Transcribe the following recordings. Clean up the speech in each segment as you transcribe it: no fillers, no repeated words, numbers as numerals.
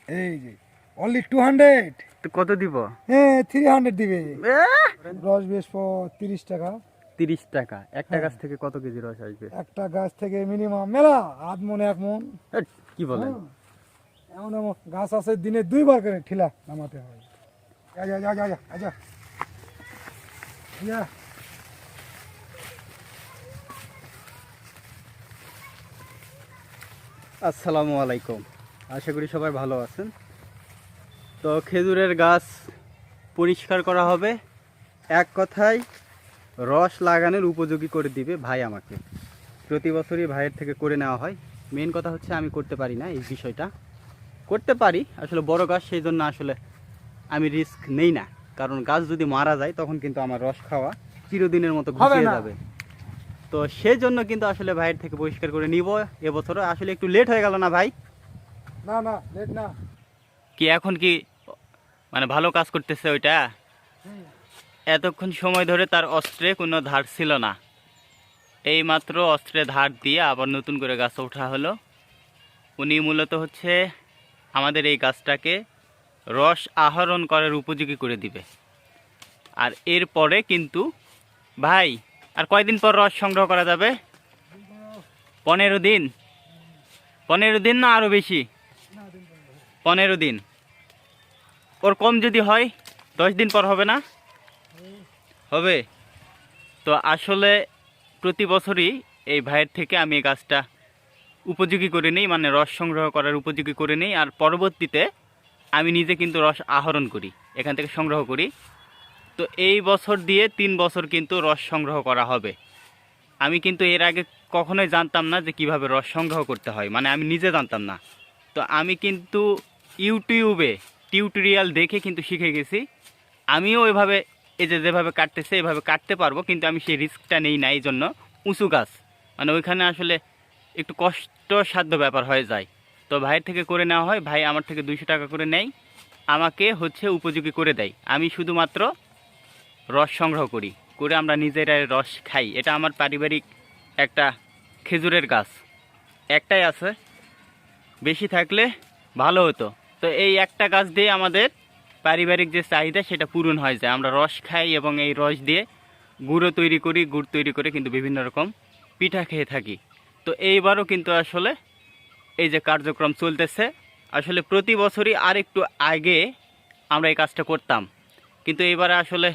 এই যে অনলি 200। তো কত দিব? হ্যাঁ 300 দিবে। রস বেচবো 30 টাকা। 30 টাকা। একটা গাছ থেকে কত কেজি রস আসবে? একটা গাছ থেকে মিনিমাম মেলা আধ মন 1 মন। কি বলেন? এমন এমন গাছ আছে দিনে 2 বার করে ঠিলা নামাতে হয়। আজা আজা আজা আজা আজা। আসসালামু আলাইকুম, আশা করি সবাই ভালো আছেন। তো খেজুরের গাছ পরিষ্কার করা হবে, এক কথায় রস লাগানোর উপযোগী করে দিবে ভাই আমাকে। প্রতি বছরই ভাইয়ের থেকে করে নেওয়া হয়। মেন কথা হচ্ছে আমি করতে পারি না এই বিষয়টা। করতে পারি আসলে বড় গাছ, সেই জন্য আসলে আমি রিস্ক নেই না, কারণ গাছ যদি মারা যায় তখন কিন্তু আমার রস খাওয়া চিরদিনের মতো ঘুচিয়ে যাবে। তো সেই জন্য কিন্তু আসলে ভাইয়ের থেকে পরিষ্কার করে নিব এবছর। আসলে একটু লেট হয়ে গেল না ভাই? না না লেট না। কি এখন কি মানে ভালো কাজ করতেছে ওইটা? এতক্ষণ সময় ধরে তার অস্ত্রে কোনো ধার ছিল না, এই মাত্র অস্ত্রে ধার দিয়ে আবার নতুন করে গাছ ওঠা হলো। উনি মূলত হচ্ছে আমাদের এই গাছটাকে রস আহরণ করার উপযোগী করে দিবে। আর এরপরে কিন্তু ভাই আর কয়দিন পর রস সংগ্রহ করা যাবে? 15 দিন। 15 দিন না আরও বেশি? 15 দিন। ওর কম যদি হয় 10 দিন পর হবে না? হবে। তো আসলে প্রতি বছরই এই ভাইয়ের থেকে আমি এই গাছটা উপযোগী করে নিই, মানে রস সংগ্রহ করার উপযোগী করে নিই। আর পরবর্তীতে আমি নিজে কিন্তু রস আহরণ করি, এখান থেকে সংগ্রহ করি। তো এই বছর দিয়ে 3 বছর কিন্তু রস সংগ্রহ করা হবে। আমি কিন্তু এর আগে কখনোই জানতাম না যে কিভাবে রস সংগ্রহ করতে হয়, মানে আমি নিজে জানতাম না। তো আমি কিন্তু ইউটিউবে টিউটোরিয়াল দেখে কিন্তু শিখে গেছি। আমিও ওইভাবে এই যে যেভাবে কাটতেছে এভাবে কাটতে পারবো, কিন্তু আমি সেই রিস্কটা নেই না। এই জন্য উঁচু গাছ মানে ওইখানে আসলে একটু কষ্টসাধ্য ব্যাপার হয়ে যায়। তো ভাইয়ের থেকে করে নেওয়া হয়, ভাই আমার থেকে 200 টাকা করে নেয়, আমাকে হচ্ছে উপযোগী করে দেয়। আমি শুধুমাত্র রস সংগ্রহ করি, করে আমরা নিজেরাই রস খাই। এটা আমার পারিবারিক একটা খেজুরের গাছ, একটাই আছে, বেশি থাকলে ভালো হতো। তো এই একটা গাছ দিয়ে আমাদের পারিবারিক যে চাহিদা সেটা পূরণ হয়ে যায়। আমরা রস খাই এবং এই রস দিয়ে গুঁড়ো তৈরি করি, গুড় তৈরি করে কিন্তু বিভিন্ন রকম পিঠা খেয়ে থাকি। তো এইবারও কিন্তু আসলে এই যে কার্যক্রম চলতেছে, আসলে প্রতি বছরই আর একটু আগে আমরা এই কাজটা করতাম, কিন্তু এবারে আসলে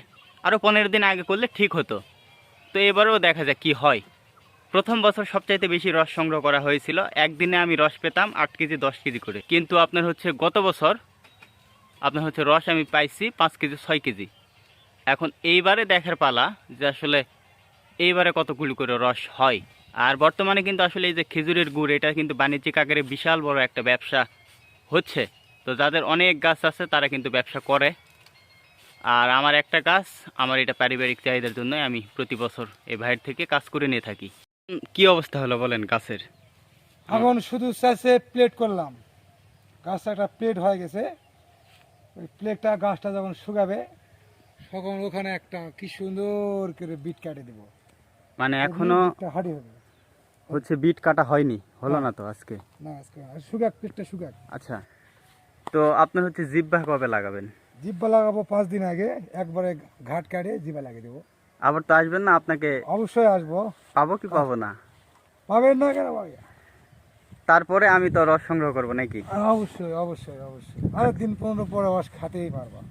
আরও 15 দিন আগে করলে ঠিক হতো। তো এবারেও দেখা যাক কি হয়। প্রথম বছর সবচাইতে বেশি রস সংগ্রহ করা হয়েছিল, একদিনে আমি রস পেতাম 8 কেজি 10 কেজি করে। কিন্তু আপনার হচ্ছে গত বছর আপনার হচ্ছে রস আমি পাইছি 5 কেজি 6 কেজি। এখন এইবারে দেখার পালা যে আসলে এইবারে কতগুলো করে রস হয়। আর বর্তমানে কিন্তু আসলে এই যে খেজুরের গুড়, এটা কিন্তু বাণিজ্যিক আকারে বিশাল বড় একটা ব্যবসা হচ্ছে। তো যাদের অনেক গাছ আছে তারা কিন্তু ব্যবসা করে। আর আমার একটা গাছ, আমার এটা পারিবারিক চাহিদার জন্য আমি প্রতি বছর এই ভাইয়ের থেকে কাজ করে নিয়ে থাকি। কি অবস্থা হলো বলেন গাছের? এখন শুধু চাষে প্লেট করলাম, গাছটা একটা প্লেট হয়ে গেছে। ওই প্লেটটা গাছটা যখন শুকাবে তখন ওখানে একটা কি সুন্দর করে বিট কাটে দেবো। মানে এখনো হাঁড়ি হবে হচ্ছে বিট কাটা হয়নি, হলো না তো আজকে? না আজকে শুকাক, প্লেটটা শুকাক। আচ্ছা, তো আপনার হচ্ছে জিব্বা কবে লাগাবেন? জিব্বা লাগাবো 5 দিন আগে, একবারে ঘাট কাটে জিব্বা লাগিয়ে দেবো। আবার তো আসবেন না আপনাকে? অবশ্যই আসবো। পাবো কি পাবো না? পাবেন না কেন পাবে? তারপরে আমি তো রস সংগ্রহ করবো নাকি? অবশ্যই অবশ্যই অবশ্যই, আরো দিন 15 পরে রস খাতেই পারবা।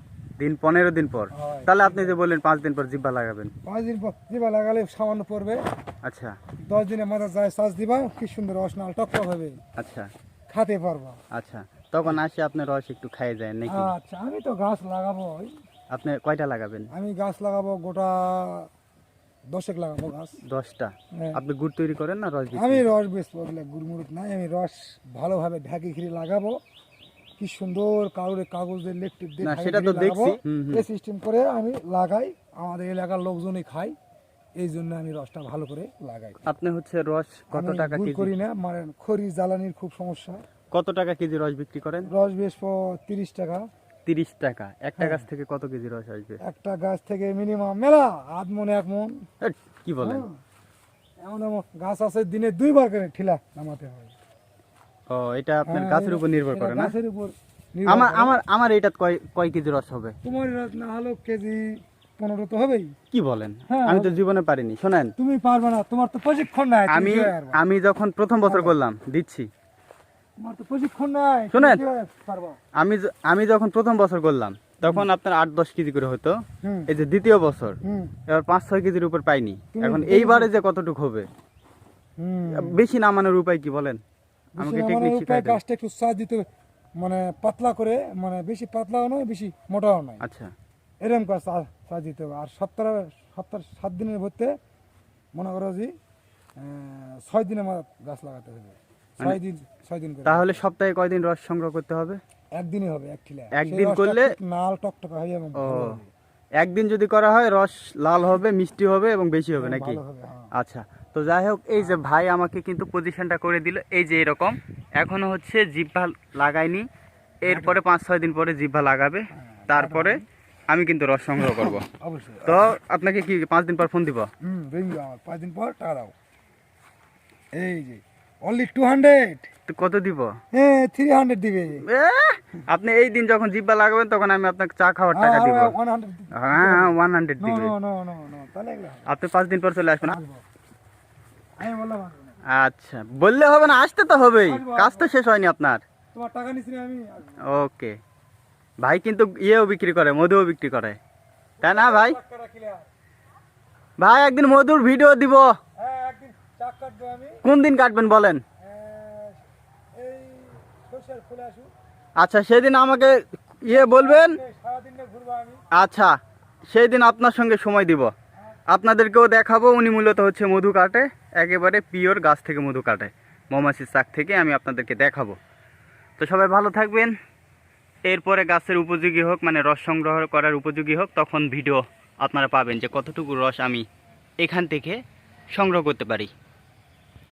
দিন 15 দিন পর? তাহলে আপনি যে বললেন 5 দিন পর জিব্বা লাগাবেন। 5 দিন পর জিব্বা লাগালে সামান্য পড়বে। আচ্ছা 10 দিনের মাথা যায় চাষ দিবা, কি সুন্দর রস নাল টকটক হবে, আচ্ছা খাতে পারবা। আচ্ছা, তখন আসি আপনার রস একটু খাই যায় নাকি? আচ্ছা আমি তো গাছ লাগাবো। আপনি কয়টা লাগাবেন? আমি গাছ লাগাবো গোটা 10 লাগাবো গাছ। 10টা? হ্যাঁ। আপনি গুড় তৈরি করেন না রস আমি বিক্রি? রস বেচবো, ওগুলো গুড়মুড়ুক নাই। আমি রস ভালোভাবে ঢাকি ঘিরে লাগাবো, কি সুন্দর কাগজে কাগজে লেকটিক দিয়ে না ঢাকি সেটা তো ঘিরে লাগাবো। দেখছি। এই সিস্টেম করে আমি লাগাই, আমাদের এলাকার লোকজনই খায়, এই জন্য আমি রসটা ভালো করে লাগাই। আপনি হচ্ছে রস কত আমি টাকা গুড় কেজি? করি না, মানে খড়ি জ্বালানির খুব সমস্যা। কত টাকা কেজি রস বিক্রি করেন? রস বেচবো 30 টাকা। 30 টাকা? একটা হ্যাঁ। গাছ থেকে কত কেজি রস আসবে? একটা গাছ থেকে মিনিমাম মেলা আধ মন 1 মন। কি বলেন? এমন এমন গাছ আছে দিনে 2 বার করে ঠিলা নামাতে হয়। ও, এটা আপনার হ্যাঁ, গাছের উপর নির্ভর এটা করে না? গাছের উপর নির্ভর আমার করে। আমার আমার এইটা কয় কয় কেজি রস হবে? তোমার রস না হলেও কেজি 15 তো হবেই। কি বলেন? হ্যাঁ, আমি তো হবে। জীবনে পারিনি। শোনেন, তুমি পারবে না, তোমার তো প্রশিক্ষণ নাই, তুমি আমি কিভাবে পারবা? আমি যখন প্রথম বছর করলাম দিচ্ছি, তোমার তো প্রশিক্ষণ নাই, তুমি শোনেন। কিভাবে পারবা? আমি যখন প্রথম বছর করলাম তখন আপনার 8-10 কেজি করে হতো। হুম এই যে দ্বিতীয় বছর হুম এবার 5-6 কেজির উপর পাইনি। তুমি এখন দেখো। এইবারে যে কতটুকু হবে, হুম বেশি নামানোর উপায় কি বলেন? আমাকে বেশি টেকনিক নামানোর শিখাই উপায়, দেন। গাছটা একটু সাজ দিতে হবে, মানে পাতলা করে, মানে বেশি পাতলাও নয় বেশি মোটাও নয়, আচ্ছা, এরকম করে সাজ দিতে হবে। আর সপ্তাহ 7 দিনের মধ্যে মনে করো যে 6 দিনে আমার গাছ লাগাতে হবে। 6 দিন করে। তাহলে সপ্তাহে কয়দিন রস সংগ্রহ করতে হবে? একদিনই হবে, এক ঠিলা। একদিন সেই রসটা করলে- খুব নাল টকটকা হবে এবং ও, ভালো হবে। একদিন যদি করা হয় রস লাল হবে, মিষ্টি হবে এবং বেশি হবে নাকি? ভালো হবে, হ্যাঁ। আচ্ছা, তো যাই হোক, এই যে ভাই আমাকে কিন্তু পজিশনটা করে দিল, এই যে এরকম এখনো হচ্ছে জিভা লাগাইনি, এরপরে 5-6 দিন পরে জিভা লাগাবে, তারপরে আমি কিন্তু রস সংগ্রহ করব। অবশ্যই। তো আপনাকে কি 5 দিন পর ফোন দিব? রিঙ্গো আমার 5 দিন পর টাকা দাও। এই যে অনলি 200, তো কত দিব? হ্যাঁ 300 দিবে। আপনি এই দিন যখন জিভা লাগাবেন তখন আমি আপনাকে চা খাওয়ার টাকা দিব। 100 হ্যাঁ, 100 নো দিবে। নো নো নো নো, তাহলে এগুলো হবে। আপনি 5 দিন পর চলে আসবেন। আসবো। আমি বললাম আসবো না। আচ্ছা, বললে হবে না, আসতে তো হবেই, আসবো, কাজ তো শেষ হয়নি আপনার। তোমার টাকা নিছি না আমি, আসবো। ওকে ভাই, কিন্তু ইয়েও বিক্রি করে, মধুও বিক্রি করে, তাই না ভাই? টাকা clear। ভাই একদিন মধুর ভিডিও দিব। হ্যাঁ একদিন চাক কাটবো আমি। কোন দিন কাটবেন বলেন? এই সরষের ফুলে আসুক, আচ্ছা, সেদিন আমাকে বলবেন। সারাদিন ঘুরবো আমি। আচ্ছা, সেই দিন আপনার সঙ্গে সময় দিব, আপনাদেরকেও দেখাবো। উনি মূলত হচ্ছে মধু কাটে, একেবারে পিওর গাছ থেকে মধু কাটে, মৌমাছির চাক থেকে। আমি আপনাদেরকে দেখাবো। তো সবাই ভালো থাকবেন। এরপরে গাছের উপযোগী হোক, মানে রস সংগ্রহ করার উপযোগী হোক, তখন ভিডিও আপনারা পাবেন যে কতটুকু রস আমি এখান থেকে সংগ্রহ করতে পারি।